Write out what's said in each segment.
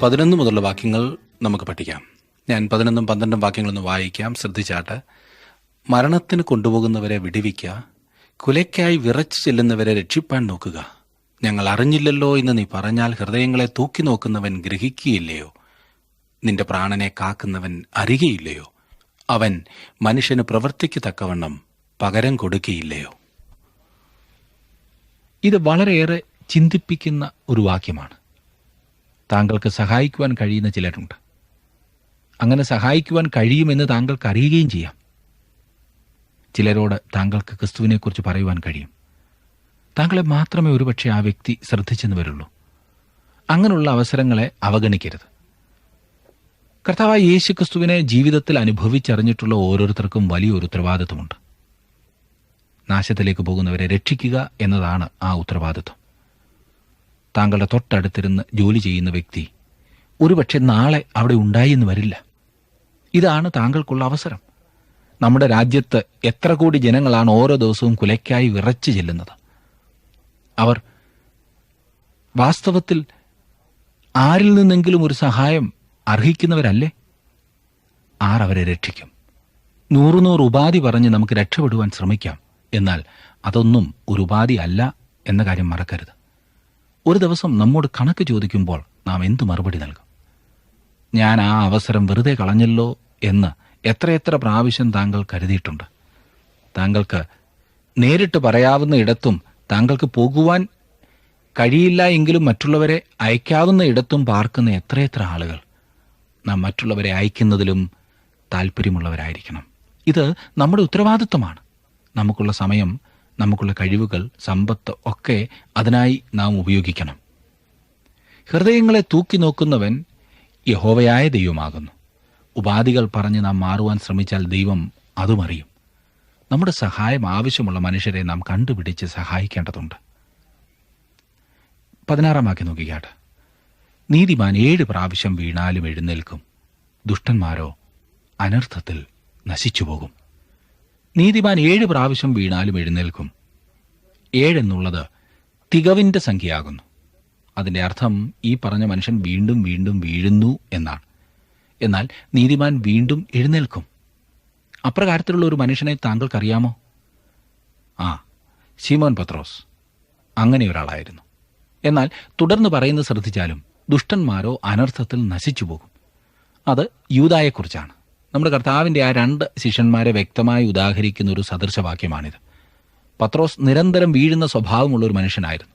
11 മുതലുള്ള വാക്യങ്ങൾ നമുക്ക് പഠിക്കാം. ഞാൻ 11ഉം 12ഉം വാക്യങ്ങളൊന്ന് വായിക്കാം, ശ്രദ്ധിച്ചാട്ട്. മരണത്തിന് കൊണ്ടുപോകുന്നവരെ വിടുവിക്കുക, കുലയ്ക്കായി വിറച്ചു ചെല്ലുന്നവരെ രക്ഷിപ്പാൻ നോക്കുക. ഞങ്ങൾ അറിഞ്ഞില്ലല്ലോ എന്ന് നീ പറഞ്ഞാൽ ഹൃദയങ്ങളെ തൂക്കി നോക്കുന്നവൻ ഗ്രഹിക്കുകയില്ലയോ? നിന്റെ പ്രാണനെ കാക്കുന്നവൻ അറിയുകയില്ലയോ? അവൻ മനുഷ്യന് പ്രവൃത്തിക്ക് തക്കവണ്ണം പകരം കൊടുക്കുകയില്ലയോ? ഇത് വളരെയേറെ ചിന്തിപ്പിക്കുന്ന ഒരു വാക്യമാണ്. താങ്കൾക്ക് സഹായിക്കുവാൻ കഴിയുന്ന ചിലരുണ്ട്. അങ്ങനെ സഹായിക്കുവാൻ കഴിയുമെന്ന് താങ്കൾക്ക് അറിയുകയും ചെയ്യാം. ചിലരോട് താങ്കൾക്ക് ക്രിസ്തുവിനെക്കുറിച്ച് പറയുവാൻ കഴിയും. താങ്കളെ മാത്രമേ ഒരുപക്ഷെ ആ വ്യക്തി ശ്രദ്ധിച്ചെന്ന് വരുള്ളൂ. അങ്ങനെയുള്ള അവസരങ്ങളെ അവഗണിക്കരുത്. കർത്താവായ യേശു ക്രിസ്തുവിനെ ജീവിതത്തിൽ അനുഭവിച്ചറിഞ്ഞിട്ടുള്ള ഓരോരുത്തർക്കും വലിയൊരു ഉത്തരവാദിത്വമുണ്ട്. നാശത്തിലേക്ക് പോകുന്നവരെ രക്ഷിക്കുക എന്നതാണ് ആ ഉത്തരവാദിത്വം. താങ്കളുടെ തൊട്ടടുത്തിരുന്ന് ജോലി ചെയ്യുന്ന വ്യക്തി ഒരുപക്ഷെ നാളെ അവിടെ ഉണ്ടായെന്ന് വരില്ല. ഇതാണ് താങ്കൾക്കുള്ള അവസരം. നമ്മുടെ രാജ്യത്ത് എത്ര കോടി ജനങ്ങളാണ് ഓരോ ദിവസവും കുലയ്ക്കായി വിറച്ചു ചെല്ലുന്നത്. അവർ വാസ്തവത്തിൽ ആരിൽ നിന്നെങ്കിലും ഒരു സഹായം അർഹിക്കുന്നവരല്ലേ? ആരവരെ രക്ഷിക്കും? 100 ഉപാധി പറഞ്ഞ് നമുക്ക് രക്ഷപ്പെടുവാൻ ശ്രമിക്കാം. എന്നാൽ അതൊന്നും ഒരു ഉപാധി അല്ല എന്ന കാര്യം മറക്കരുത്. ഒരു ദിവസം നമ്മോട് കണക്ക് ചോദിക്കുമ്പോൾ നാം എന്തു മറുപടി നൽകും? ഞാൻ ആ അവസരം വെറുതെ കളഞ്ഞല്ലോ എന്ന് എത്രയെത്ര പ്രാവശ്യം താങ്കൾ കരുതിയിട്ടുണ്ട്. താങ്കൾക്ക് നേരിട്ട് പറയാവുന്ന ഇടത്തും താങ്കൾക്ക് പോകുവാൻ കഴിയില്ല എങ്കിലും മറ്റുള്ളവരെ അയക്കാവുന്ന ഇടത്തും പാർക്കുന്ന എത്രയെത്ര ആളുകൾ. നാം മറ്റുള്ളവരെ അയക്കുന്നതിലും താല്പര്യമുള്ളവരായിരിക്കണം. ഇത് നമ്മുടെ ഉത്തരവാദിത്വമാണ്. നമുക്കുള്ള സമയം, നമുക്കുള്ള കഴിവുകൾ, സമ്പത്ത് ഒക്കെ അതിനായി നാം ഉപയോഗിക്കണം. ഹൃദയങ്ങളെ തൂക്കി നോക്കുന്നവൻ യഹോവയായ ദൈവമാകുന്നു. ഉപാധികൾ പറഞ്ഞ് നാം മാറുവാൻ ശ്രമിച്ചാൽ ദൈവം അതും അറിയും. നമ്മുടെ സഹായം ആവശ്യമുള്ള മനുഷ്യരെ നാം കണ്ടുപിടിച്ച് സഹായിക്കേണ്ടതുണ്ട്. 16 വാക്യം നോക്കിക്കാട്ട്. നീതിമാൻ 7 പ്രാവശ്യം വീണാലും എഴുന്നേൽക്കും, ദുഷ്ടന്മാരോ അനർത്ഥത്തിൽ നശിച്ചുപോകും. നീതിമാൻ 7 പ്രാവശ്യം വീണാലും എഴുന്നേൽക്കും. 7 എന്നുള്ളത് തികവിൻ്റെ സംഖ്യയാകുന്നു. അതിൻ്റെ അർത്ഥം ഈ പറഞ്ഞ മനുഷ്യൻ വീണ്ടും വീണ്ടും വീഴുന്നു എന്നാണ്. എന്നാൽ നീതിമാൻ വീണ്ടും എഴുന്നേൽക്കും. അപ്രകാരത്തിലുള്ള ഒരു മനുഷ്യനെ താങ്കൾക്കറിയാമോ? ശിമോൻ പത്രോസ് അങ്ങനെ ഒരാളായിരുന്നു. എന്നാൽ തുടർന്ന് പറയുന്നത് ശ്രദ്ധിച്ചാലും ദുഷ്ടന്മാരോ അനർത്ഥത്തിൽ നശിച്ചു പോകും. അത് യൂദായെക്കുറിച്ചാണ്. നമ്മുടെ കർത്താവിൻ്റെ ആ 2 ശിഷ്യന്മാരെ വ്യക്തമായി ഉദാഹരിക്കുന്ന ഒരു സദൃശവാക്യമാണിത്. പത്രോസ് നിരന്തരം വീഴുന്ന സ്വഭാവമുള്ള ഒരു മനുഷ്യനായിരുന്നു.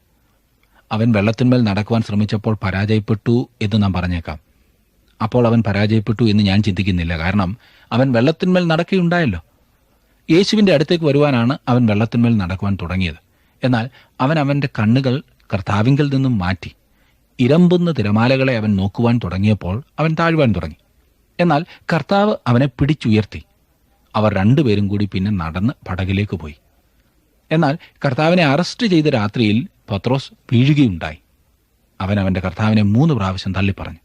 അവൻ വെള്ളത്തിന്മേൽ നടക്കുവാൻ ശ്രമിച്ചപ്പോൾ പരാജയപ്പെട്ടു എന്ന് നാം പറഞ്ഞേക്കാം. അപ്പോൾ അവൻ പരാജയപ്പെട്ടു എന്ന് ഞാൻ ചിന്തിക്കുന്നില്ല. കാരണം അവൻ വെള്ളത്തിന്മേൽ നടക്കുകയുണ്ടായല്ലോ. യേശുവിൻ്റെ അടുത്തേക്ക് വരുവാനാണ് അവൻ വെള്ളത്തിന്മേൽ നടക്കുവാൻ തുടങ്ങിയത്. എന്നാൽ അവൻ അവൻ്റെ കണ്ണുകൾ കർത്താവിങ്കിൽ നിന്നും മാറ്റി ഇരമ്പുന്ന തിരമാലകളെ അവൻ നോക്കുവാൻ തുടങ്ങിയപ്പോൾ അവൻ താഴുവാൻ തുടങ്ങി. എന്നാൽ കർത്താവ് അവനെ പിടിച്ചുയർത്തി. അവർ 2 പേരും കൂടി പിന്നെ നടന്ന് പടകിലേക്ക് പോയി. എന്നാൽ കർത്താവിനെ അറസ്റ്റ് ചെയ്ത രാത്രിയിൽ പത്രോസ് വീഴുകയുണ്ടായി. അവൻ അവൻ്റെ കർത്താവിനെ 3 പ്രാവശ്യം തള്ളിപ്പറഞ്ഞു.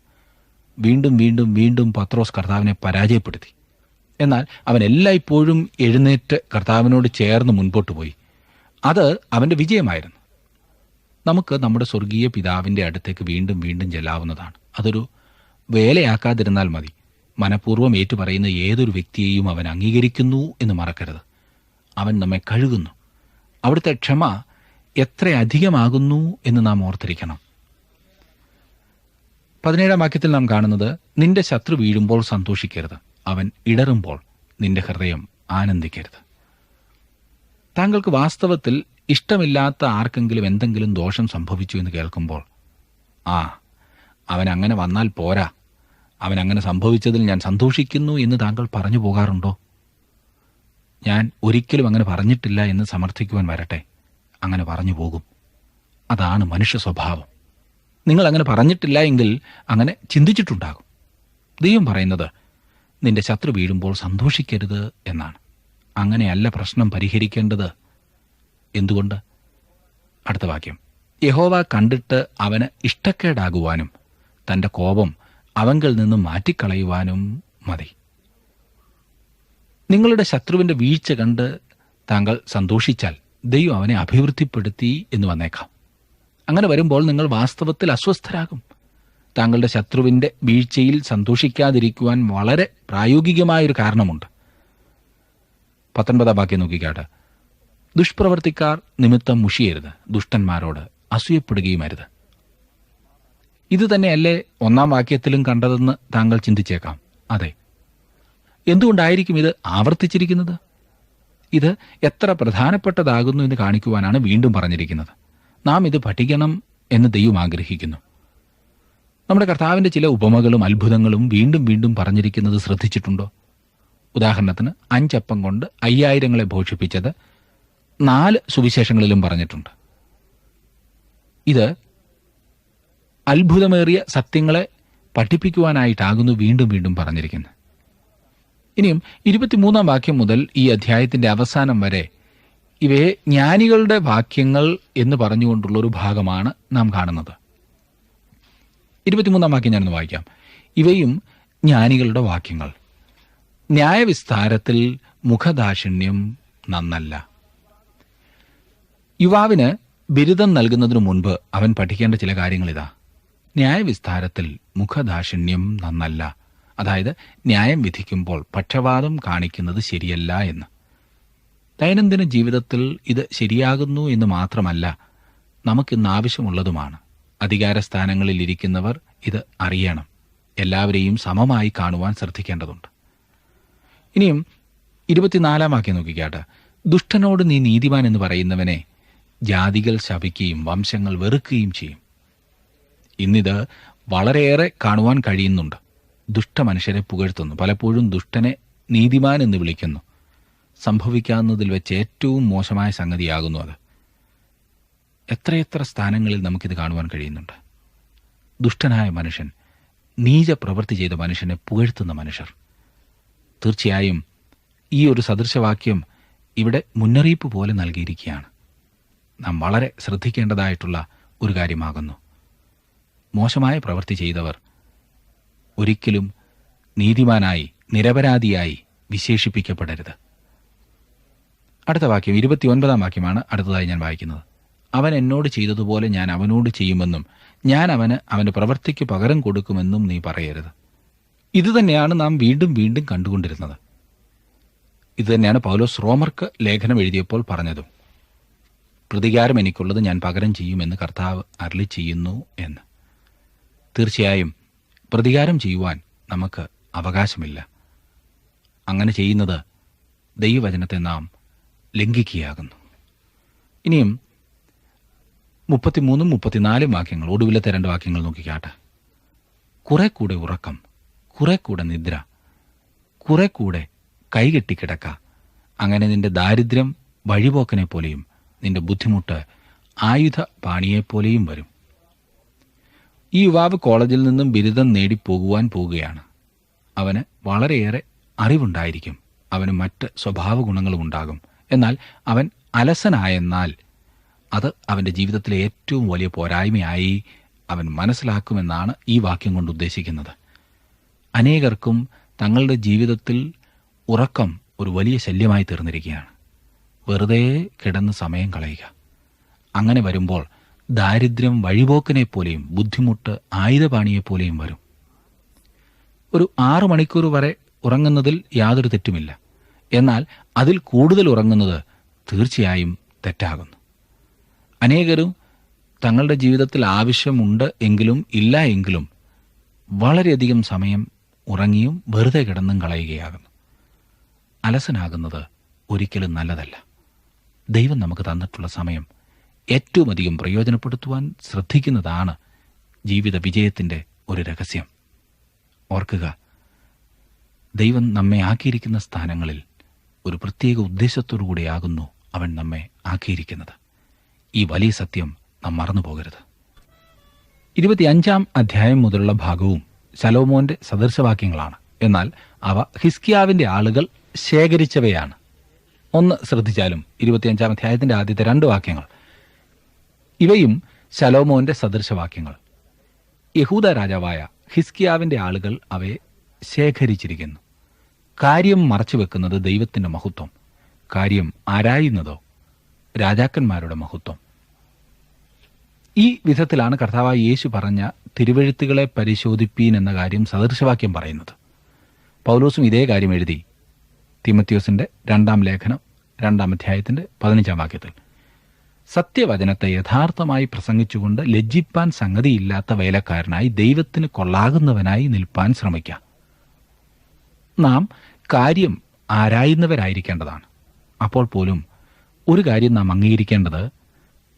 വീണ്ടും വീണ്ടും വീണ്ടും പത്രോസ് കർത്താവിനെ പരാജയപ്പെടുത്തി. എന്നാൽ അവൻ എല്ലായ്പ്പോഴും എഴുന്നേറ്റ് കർത്താവിനോട് ചേർന്ന് മുൻപോട്ട് പോയി. അത് അവൻ്റെ വിജയമായിരുന്നു. നമുക്ക് നമ്മുടെ സ്വർഗീയ പിതാവിൻ്റെ അടുത്തേക്ക് വീണ്ടും വീണ്ടും ചെല്ലാവുന്നതാണ്. അതൊരു വേലയാക്കാതിരുന്നാൽ മതി. മനഃപൂർവ്വം ഏറ്റുപറയുന്ന ഏതൊരു വ്യക്തിയെയും അവൻ അംഗീകരിക്കുന്നു എന്ന് മറക്കരുത്. അവൻ നമ്മെ കഴുകുന്നു. അവിടുത്തെ ക്ഷമ എത്ര അധികമാകുന്നു എന്ന് നാം ഓർത്തിരിക്കണം. 17 വാക്യത്തിൽ നാം കാണുന്നത്, നിന്റെ ശത്രു വീഴുമ്പോൾ സന്തോഷിക്കരുത്, അവൻ ഇടറുമ്പോൾ നിന്റെ ഹൃദയം ആനന്ദിക്കരുത്. താങ്കൾക്ക് വാസ്തവത്തിൽ ഇഷ്ടമില്ലാത്ത ആർക്കെങ്കിലും എന്തെങ്കിലും ദോഷം സംഭവിച്ചു എന്ന് കേൾക്കുമ്പോൾ, അവൻ അങ്ങനെ വന്നാൽ പോരാ, അവൻ അങ്ങനെ സംഭവിച്ചതിൽ ഞാൻ സന്തോഷിക്കുന്നു എന്ന് താങ്കൾ പറഞ്ഞു പോകാറുണ്ടോ? ഞാൻ ഒരിക്കലും അങ്ങനെ പറഞ്ഞിട്ടില്ല എന്ന് സമർത്ഥിക്കുവാൻ വരട്ടെ, അങ്ങനെ പറഞ്ഞു പോകും. അതാണ് മനുഷ്യ സ്വഭാവം. നിങ്ങൾ അങ്ങനെ പറഞ്ഞിട്ടില്ല എങ്കിൽ അങ്ങനെ ചിന്തിച്ചിട്ടുണ്ടാകും. ദൈവം പറയുന്നത് നിന്റെ ശത്രു വീഴുമ്പോൾ സന്തോഷിക്കരുത് എന്നാണ്. അങ്ങനെയല്ല പ്രശ്നം പരിഹരിക്കേണ്ടത്. എന്തുകൊണ്ട്? അടുത്ത വാക്യം, യഹോവ കണ്ടിട്ട് അവന് ഇഷ്ടക്കേടാകുവാനും തൻ്റെ കോപം അവങ്കിൽ നിന്നും മാറ്റിക്കളയുവാനും മതി. നിങ്ങളുടെ ശത്രുവിൻ്റെ വീഴ്ച കണ്ട് താങ്കൾ സന്തോഷിച്ചാൽ ദൈവം അവനെ അഭിവൃദ്ധിപ്പെടുത്തി എന്ന് വന്നേക്കാം. അങ്ങനെ വരുമ്പോൾ നിങ്ങൾ വാസ്തവത്തിൽ അസ്വസ്ഥരാകും. താങ്കളുടെ ശത്രുവിന്റെ വീഴ്ചയിൽ സന്തോഷിക്കാതിരിക്കുവാൻ വളരെ പ്രായോഗികമായൊരു കാരണമുണ്ട്. 19 വാക്യം നോക്കിക്കാട്ട്. ദുഷ്പ്രവർത്തിക്കാർ നിമിത്തം മുഷിയരുത്, ദുഷ്ടന്മാരോട് അസൂയപ്പെടുകയും അരുത്. ഇത് തന്നെയല്ലേ 1 വാക്യത്തിലും കണ്ടതെന്ന് താങ്കൾ ചിന്തിച്ചേക്കാം. അതെ. എന്തുകൊണ്ടായിരിക്കും ഇത് ആവർത്തിച്ചിരിക്കുന്നത്? ഇത് എത്ര പ്രധാനപ്പെട്ടതാകുന്നു എന്ന് കാണിക്കുവാനാണ് വീണ്ടും പറഞ്ഞിരിക്കുന്നത്. നാം ഇത് പഠിക്കണം എന്ന് ദൈവം ആഗ്രഹിക്കുന്നു. നമ്മുടെ കർത്താവിന്റെ ചില ഉപമകളും അത്ഭുതങ്ങളും വീണ്ടും വീണ്ടും പറഞ്ഞിരിക്കുന്നത് ശ്രദ്ധിച്ചിട്ടുണ്ടോ? ഉദാഹരണത്തിന് 5 അപ്പം കൊണ്ട് 5000 പോഷിപ്പിച്ചത് 4 സുവിശേഷങ്ങളിലും പറഞ്ഞിട്ടുണ്ട്. ഇത് അത്ഭുതമേറിയ സത്യങ്ങളെ പഠിപ്പിക്കുവാനായിട്ടാകുന്നു വീണ്ടും വീണ്ടും പറഞ്ഞിരിക്കുന്നത്. ഇനിയും 23 വാക്യം മുതൽ ഈ അധ്യായത്തിന്റെ അവസാനം വരെ ഇവയെ ജ്ഞാനികളുടെ വാക്യങ്ങൾ എന്ന് പറഞ്ഞുകൊണ്ടുള്ള ഒരു ഭാഗമാണ് നാം കാണുന്നത്. 23 വാക്യം ഞാനൊന്ന് വായിക്കാം. ഇവയും ജ്ഞാനികളുടെ വാക്യങ്ങൾ. ന്യായവിസ്താരത്തിൽ മുഖദാക്ഷിണ്യം നന്നല്ല. യുവാവിന് ബിരുദം നൽകുന്നതിനു മുൻപ് അവൻ പഠിക്കേണ്ട ചില കാര്യങ്ങളിതാ. ന്യായവിസ്താരത്തിൽ മുഖദാക്ഷിണ്യം നന്നല്ല. അതായത് ന്യായം വിധിക്കുമ്പോൾ പക്ഷപാതം കാണിക്കുന്നത് ശരിയല്ല എന്ന്. ദൈനംദിന ജീവിതത്തിൽ ഇത് ശരിയാകുന്നു എന്ന് മാത്രമല്ല, നമുക്കിന്ന് ആവശ്യമുള്ളതുമാണ്. അധികാര സ്ഥാനങ്ങളിൽ ഇരിക്കുന്നവർ ഇത് അറിയണം. എല്ലാവരെയും സമമായി കാണുവാൻ ശ്രദ്ധിക്കേണ്ടതുണ്ട്. ഇനിയും 24 വാക്യം നോക്കിക്കാട്ട്. ദുഷ്ടനോട് നീ നീതിമാൻ എന്ന് പറയുന്നവനെ ജാതികൾ ശപിക്കുകയും വംശങ്ങൾ വെറുക്കുകയും ചെയ്യും. ഇന്നിത് വളരെയേറെ കാണുവാൻ കഴിയുന്നുണ്ട്. ദുഷ്ടമനുഷ്യരെ പുകഴ്ത്തുന്നു. പലപ്പോഴും ദുഷ്ടനെ നീതിമാൻ എന്ന് വിളിക്കുന്നു. സംഭവിക്കാവുന്നതിൽ വെച്ച് ഏറ്റവും മോശമായ സംഗതിയാകുന്നു അത്. എത്രയെത്ര സ്ഥാനങ്ങളിൽ നമുക്കിത് കാണുവാൻ കഴിയുന്നുണ്ട്. ദുഷ്ടനായ മനുഷ്യൻ, നീച പ്രവൃത്തി ചെയ്ത മനുഷ്യനെ പുകഴ്ത്തുന്ന മനുഷ്യർ. തീർച്ചയായും ഈ ഒരു സദൃശവാക്യം ഇവിടെ മുന്നറിയിപ്പ് പോലെ നൽകിയിരിക്കുകയാണ്. നാം വളരെ ശ്രദ്ധിക്കേണ്ടതായിട്ടുള്ള ഒരു കാര്യമാകുന്നു. മോശമായ പ്രവൃത്തി ചെയ്തവർ ഒരിക്കലും നീതിമാനായി, നിരപരാധിയായി വിശേഷിപ്പിക്കപ്പെടരുത്. അടുത്ത വാക്യം 29 വാക്യമാണ് അടുത്തതായി ഞാൻ വായിക്കുന്നത്. അവൻ എന്നോട് ചെയ്തതുപോലെ ഞാൻ അവനോട് ചെയ്യുമെന്നും ഞാൻ അവന് അവന്റെ പ്രവൃത്തിക്ക് പകരം കൊടുക്കുമെന്നും നീ പറയരുത്. ഇതുതന്നെയാണ് നാം വീണ്ടും വീണ്ടും കണ്ടുകൊണ്ടിരുന്നത്. ഇതുതന്നെയാണ് പൗലോസ് റോമർക്ക് ലേഖനം എഴുതിയപ്പോൾ പറഞ്ഞതും. പ്രതികാരം എനിക്കുള്ളത് ഞാൻ പകരം ചെയ്യുമെന്ന് കർത്താവ് അരുളി ചെയ്യുന്നു എന്ന്. തീർച്ചയായും പ്രതികാരം ചെയ്യുവാൻ നമുക്ക് അവകാശമില്ല. അങ്ങനെ ചെയ്യുന്നത് ദൈവവചനത്തെ നാം ലംഘിക്കുകയാകുന്നു. ഇനിയും 33 34 വാക്യങ്ങൾ, ഒടുവിലത്തെ 2 വാക്യങ്ങൾ നോക്കിക്കാട്ടെ. കുറെ കൂടെ ഉറക്കം, കുറെ കൂടെ നിദ്ര, കുറെ കൂടെ കൈകെട്ടിക്കിടക്ക. അങ്ങനെ നിന്റെ ദാരിദ്ര്യം വഴിപോക്കനെ പോലെയും നിന്റെ ബുദ്ധിമുട്ട് ആയുധ പാണിയെപ്പോലെയും വരും. ഈ യുവാവ് കോളേജിൽ നിന്നും ബിരുദം നേടിപ്പോകുവാൻ പോകുകയാണ്. അവന് വളരെയേറെ അറിവുണ്ടായിരിക്കും. അവന് മറ്റ് സ്വഭാവ ഗുണങ്ങളും ഉണ്ടാകും. എന്നാൽ അവൻ അലസനായെന്നാൽ അത് അവൻ്റെ ജീവിതത്തിലെ ഏറ്റവും വലിയ പോരായ്മയായി അവൻ മനസ്സിലാക്കുമെന്നാണ് ഈ വാക്യം കൊണ്ട് ഉദ്ദേശിക്കുന്നത്. അനേകർക്കും തങ്ങളുടെ ജീവിതത്തിൽ ഉറക്കം ഒരു വലിയ ശല്യമായി തീർന്നിരിക്കുകയാണ്. വെറുതെ കിടന്ന് സമയം കളയുക. അങ്ങനെ വരുമ്പോൾ ദാരിദ്ര്യം വഴിപോക്കനെപ്പോലെയും ബുദ്ധിമുട്ട് ആയുധപാണിയെപ്പോലെയും വരും. ഒരു 6 മണിക്കൂർ വരെ ഉറങ്ങുന്നതിൽ യാതൊരു തെറ്റുമില്ല. എന്നാൽ അതിൽ കൂടുതൽ ഉറങ്ങുന്നത് തീർച്ചയായും തെറ്റാകുന്നു. അനേകരും തങ്ങളുടെ ജീവിതത്തിൽ ആവശ്യമുണ്ട് എങ്കിലും ഇല്ല എങ്കിലും വളരെയധികം സമയം ഉറങ്ങിയും വെറുതെ കിടന്നും കളയുകയാകുന്നു. അലസനാകുന്നത് ഒരിക്കലും നല്ലതല്ല. ദൈവം നമുക്ക് തന്നിട്ടുള്ള സമയം ഏറ്റവും അധികം പ്രയോജനപ്പെടുത്തുവാൻ ശ്രദ്ധിക്കുന്നതാണ് ജീവിത വിജയത്തിൻ്റെ ഒരു രഹസ്യം. ഓർക്കുക, ദൈവം നമ്മെ ആക്കിയിരിക്കുന്ന സ്ഥാനങ്ങളിൽ ഒരു പ്രത്യേക ഉദ്ദേശത്തോടു കൂടിയാകുന്നു അവൻ നമ്മെ ആക്കിയിരിക്കുന്നത്. ഈ വലിയ സത്യം നാം മറന്നുപോകരുത്. 25 അധ്യായം മുതലുള്ള ഭാഗവും ശലോമോന്റെ സദൃശവാക്യങ്ങളാണ്. എന്നാൽ അവ ഹിസ്കിയാവിന്റെ ആളുകൾ ശേഖരിച്ചവയാണ്. ഒന്ന് ശ്രദ്ധിച്ചാലും 25 അധ്യായത്തിന്റെ ആദ്യത്തെ 2 വാക്യങ്ങൾ ഇവയും ശലോമോന്റെ സദൃശവാക്യങ്ങൾ. യഹൂദ രാജാവായ ഹിസ്കിയാവിന്റെ ആളുകൾ അവയെ ശേഖരിച്ചിരിക്കുന്നു. കാര്യം മറച്ചുവെക്കുന്നത് ദൈവത്തിന്റെ മഹത്വം, കാര്യം ആരായുന്നതോ രാജാക്കന്മാരുടെ മഹത്വം. ഈ വിധത്തിലാണ് കർത്താവായ യേശു പറഞ്ഞ തിരുവെഴുത്തുകളെ പരിശോധിപ്പീൻ എന്ന കാര്യം സദൃശവാക്യം പറയുന്നത്. പൗലോസും ഇതേ കാര്യം എഴുതി തീമോഥെയോസിന്റെ 2-ാം ലേഖനം 2-ാം അധ്യായത്തിന്റെ 15-ാം വാക്യത്തിൽ. സത്യവചനത്തെ യഥാർത്ഥമായി പ്രസംഗിച്ചുകൊണ്ട് ലജ്ജിപ്പാൻ സംഗതിയില്ലാത്ത വേലക്കാരനായി ദൈവത്തിന് കൊള്ളാകുന്നവനായി നിൽപ്പാൻ ശ്രമിക്കാം. നാം കാര്യം ആരായുന്നവരായിരിക്കേണ്ടതാണ്. അപ്പോൾ പോലും ഒരു കാര്യം നാം അംഗീകരിക്കേണ്ടത്,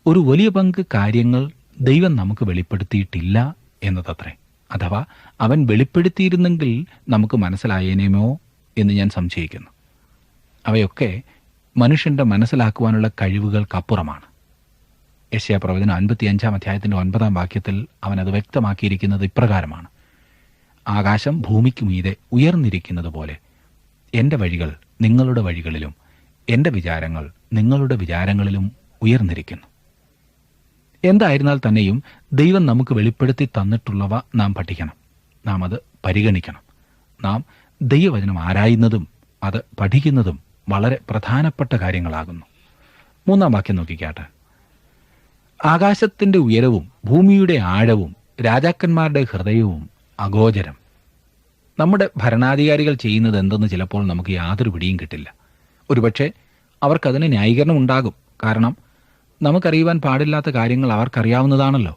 ഒരു വലിയ പങ്ക് കാര്യങ്ങൾ ദൈവം നമുക്ക് വെളിപ്പെടുത്തിയിട്ടില്ല എന്നതത്രേ. അഥവാ അവൻ വെളിപ്പെടുത്തിയിരുന്നെങ്കിൽ നമുക്ക് മനസ്സിലായേനേമോ എന്ന് ഞാൻ സംശയിക്കുന്നു. അവയൊക്കെ മനുഷ്യന്റെ മനസ്സിലാക്കുവാനുള്ള കഴിവുകൾക്കപ്പുറമാണ്. യെശയ്യാപ്രവചനം 55-ാം അധ്യായത്തിന്റെ 9-ാം വാക്യത്തിൽ അവൻ അത് വ്യക്തമാക്കിയിരിക്കുന്നത് ഇപ്രകാരമാണ്: ആകാശം ഭൂമിക്ക് മീതെ ഉയർന്നിരിക്കുന്നത് പോലെ എൻ്റെ വഴികൾ നിങ്ങളുടെ വഴികളിലും എൻ്റെ വിചാരങ്ങൾ നിങ്ങളുടെ വിചാരങ്ങളിലും ഉയർന്നിരിക്കുന്നു. എന്തായിരുന്നാൽ തന്നെയും ദൈവം നമുക്ക് വെളിപ്പെടുത്തി തന്നിട്ടുള്ളവ നാം പഠിക്കണം, നാം അത് പരിഗണിക്കണം. നാം ദൈവവചനം ആരായുന്നതും അത് പഠിക്കുന്നതും വളരെ പ്രധാനപ്പെട്ട കാര്യങ്ങളാകുന്നു. 3-ാം വാക്യം നോക്കിക്കാട്ടെ. ആകാശത്തിന്റെ ഉയരവും ഭൂമിയുടെ ആഴവും രാജാക്കന്മാരുടെ ഹൃദയവും അഗോചരം. നമ്മുടെ ഭരണാധികാരികൾ ചെയ്യുന്നത് എന്തെന്ന് ചിലപ്പോൾ നമുക്ക് യാതൊരു പിടിയും കിട്ടില്ല. ഒരുപക്ഷെ അവർക്കതിന് ന്യായീകരണം ഉണ്ടാകും. കാരണം നമുക്കറിയുവാൻ പാടില്ലാത്ത കാര്യങ്ങൾ അവർക്കറിയാവുന്നതാണല്ലോ.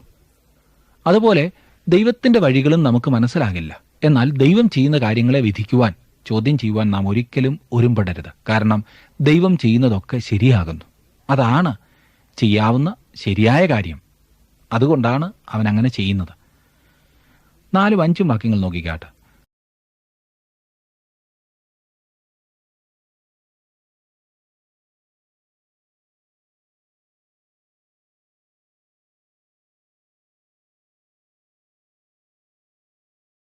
അതുപോലെ ദൈവത്തിന്റെ വഴികളും നമുക്ക് മനസ്സിലാകില്ല. എന്നാൽ ദൈവം ചെയ്യുന്ന കാര്യങ്ങളെ വിധിക്കുവാൻ, ചോദ്യം ചെയ്യുവാൻ നാം ഒരിക്കലും ഒരുമ്പെടരുത്. കാരണം ദൈവം ചെയ്യുന്നതൊക്കെ ശരിയാകുന്നു. അതാണ് ചെയ്യാവുന്ന ശരിയായ കാര്യം. അതുകൊണ്ടാണ് അവൻ അങ്ങനെ ചെയ്യുന്നത്. 4-5 വാക്യങ്ങൾ നോക്കിക്കാട്ടെ.